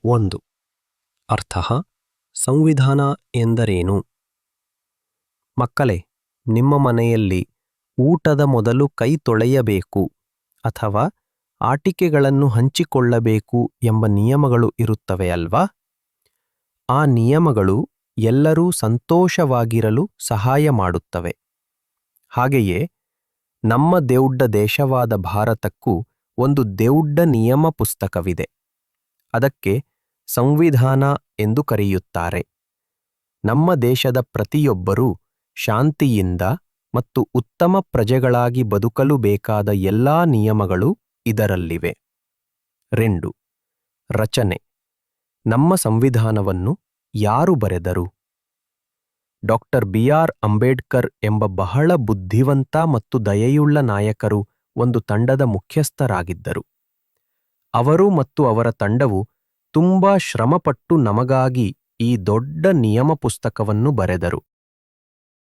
ಒಂದು. ಅರ್ಥಃ ಸಂವಿಧಾನ ಎಂದರೇನು? ಮಕ್ಕಳೇ, ನಿಮ್ಮ ಮನೆಯಲ್ಲಿ ಊಟದ ಮೊದಲು ಕೈ ತೊಳೆಯಬೇಕು ಅಥವಾ ಆಟಿಕೆಗಳನ್ನು ಹಂಚಿಕೊಳ್ಳಬೇಕು ಎಂಬ ನಿಯಮಗಳು ಇರುತ್ತವೆ ಅಲ್ವಾ? ಆ ನಿಯಮಗಳು ಎಲ್ಲರೂ ಸಂತೋಷವಾಗಿರಲು ಸಹಾಯ ಮಾಡುತ್ತವೆ. ಹಾಗೆಯೇ ನಮ್ಮ ದೊಡ್ಡ ದೇಶವಾದ ಭಾರತಕ್ಕೂ ಒಂದು ದೊಡ್ಡ ನಿಯಮ ಪುಸ್ತಕವಿದೆ. ಅದಕ್ಕೆ ಸಂವಿಧಾನ ಎಂದು ಕರೆಯುತ್ತಾರೆ. ನಮ್ಮ ದೇಶದ ಪ್ರತಿಯೊಬ್ಬರೂ ಶಾಂತಿಯಿಂದ ಮತ್ತು ಉತ್ತಮ ಪ್ರಜೆಗಳಾಗಿ ಬದುಕಲು ಬೇಕಾದ ಎಲ್ಲಾ ನಿಯಮಗಳು ಇದರಲ್ಲಿವೆ. 2. ರಚನೆ. ನಮ್ಮ ಸಂವಿಧಾನವನ್ನು ಯಾರು ಬರೆದರು? Doctor B R. ಅಂಬೇಡ್ಕರ್ ಎಂಬ ಬಹಳ ಬುದ್ಧಿವಂತ ಮತ್ತು ದಯೆಯುಳ್ಳ ನಾಯಕರು ಒಂದು ತಂಡದ ಮುಖ್ಯಸ್ಥರಾಗಿದ್ದರು. ಅವರು ಮತ್ತು ಅವರ ತಂಡವು ತುಂಬಾ ಶ್ರಮಪಟ್ಟು ನಮಗಾಗಿ ಈ ದೊಡ್ಡ ನಿಯಮ ಪುಸ್ತಕವನ್ನು ಬರೆದರು.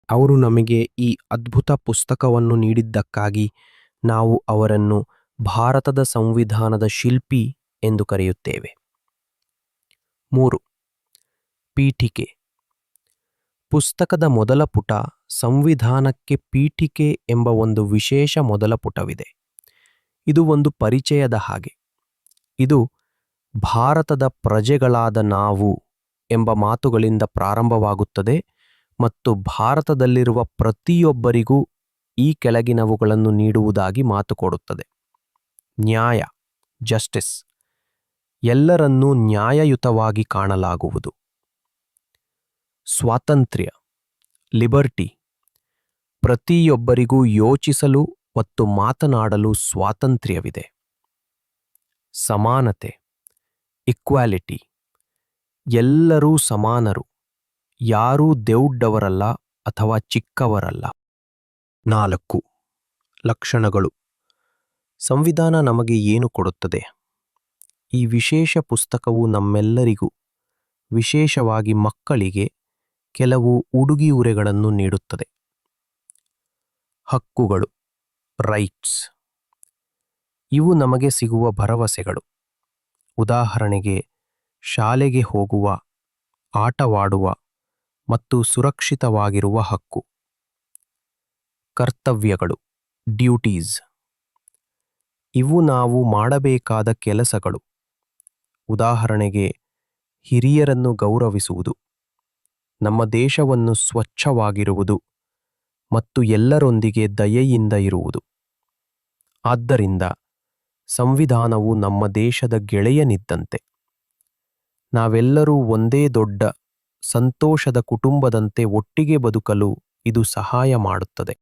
ಅವರು ನಮಗೆ ಈ ಅದ್ಭುತ ಪುಸ್ತಕವನ್ನು ನೀಡಿದ್ದಕ್ಕಾಗಿ ನಾವು ಅವರನ್ನು ಭಾರತದ ಸಂವಿಧಾನದ ಶಿಲ್ಪಿ ಎಂದು ಕರೆಯುತ್ತೇವೆ. 3. ಪೀಠಿಕೆ. ಪುಸ್ತಕದ ಮೊದಲ ಪುಟ ಸಂವಿಧಾನಕ್ಕೆ ಪೀಠಿಕೆ ಎಂಬ ಒಂದು ವಿಶೇಷ ಮೊದಲ ಪುಟವಿದೆ. ಇದು ಒಂದು ಪರಿಚಯದ ಹಾಗೆ. ಇದು ಭಾರತದ ಪ್ರಜೆಗಳಾದ ನಾವು ಎಂಬ ಮಾತುಗಳಿಂದ ಪ್ರಾರಂಭವಾಗುತ್ತದೆ ಮತ್ತು ಭಾರತದಲ್ಲಿರುವ ಪ್ರತಿಯೊಬ್ಬರಿಗೂ ಈ ಕೆಳಗಿನವುಗಳನ್ನು ನೀಡುವುದಾಗಿ ಮಾತು ಕೊಡುತ್ತದೆ. ನ್ಯಾಯ, ಜಸ್ಟಿಸ್. ಎಲ್ಲರನ್ನೂ ನ್ಯಾಯಯುತವಾಗಿ ಕಾಣಲಾಗುವುದು. ಸ್ವಾತಂತ್ರ್ಯ, ಲಿಬರ್ಟಿ. ಪ್ರತಿಯೊಬ್ಬರಿಗೂ ಯೋಚಿಸಲು ಮತ್ತು ಮಾತನಾಡಲು ಸ್ವಾತಂತ್ರ್ಯವಿದೆ. ಸಮಾನತೆ, ಇಕ್ವಾಲಿಟಿ. ಎಲ್ಲರೂ ಸಮಾನರು, ಯಾರೂ ದೊಡ್ಡವರಲ್ಲ ಅಥವಾ ಚಿಕ್ಕವರಲ್ಲ. 4. ಲಕ್ಷಣಗಳು. ಸಂವಿಧಾನ ನಮಗೆ ಏನು ಕೊಡುತ್ತದೆ? ಈ ವಿಶೇಷ ಪುಸ್ತಕವು ನಮ್ಮೆಲ್ಲರಿಗೂ, ವಿಶೇಷವಾಗಿ ಮಕ್ಕಳಿಗೆ, ಕೆಲವು ಉಡುಗೊರೆಗಳನ್ನು ನೀಡುತ್ತದೆ. ಹಕ್ಕುಗಳು, ರೈಟ್ಸ್. ಇವು ನಮಗೆ ಸಿಗುವ ಭರವಸೆಗಳು. ಉದಾಹರಣೆಗೆ, ಶಾಲೆಗೆ ಹೋಗುವ, ಆಟವಾಡುವ ಮತ್ತು ಸುರಕ್ಷಿತವಾಗಿರುವ ಹಕ್ಕು. ಕರ್ತವ್ಯಗಳು, ಡ್ಯೂಟೀಸ್. ಇವು ನಾವು ಮಾಡಬೇಕಾದ ಕೆಲಸಗಳು. ಉದಾಹರಣೆಗೆ, ಹಿರಿಯರನ್ನು ಗೌರವಿಸುವುದು, ನಮ್ಮ ದೇಶವನ್ನು ಸ್ವಚ್ಛವಾಗಿರುವುದು ಮತ್ತು ಎಲ್ಲರೊಂದಿಗೆ ದಯೆಯಿಂದ ಇರುವುದು. ಆದ್ದರಿಂದ ಸಂವಿಧಾನವು ನಮ್ಮ ದೇಶದ ಗೆಳೆಯನಿದ್ದಂತೆ. ನಾವೆಲ್ಲರೂ ಒಂದೇ ದೊಡ್ಡ ಸಂತೋಷದ ಕುಟುಂಬದಂತೆ ಒಟ್ಟಿಗೆ ಬದುಕಲು ಇದು ಸಹಾಯ ಮಾಡುತ್ತದೆ.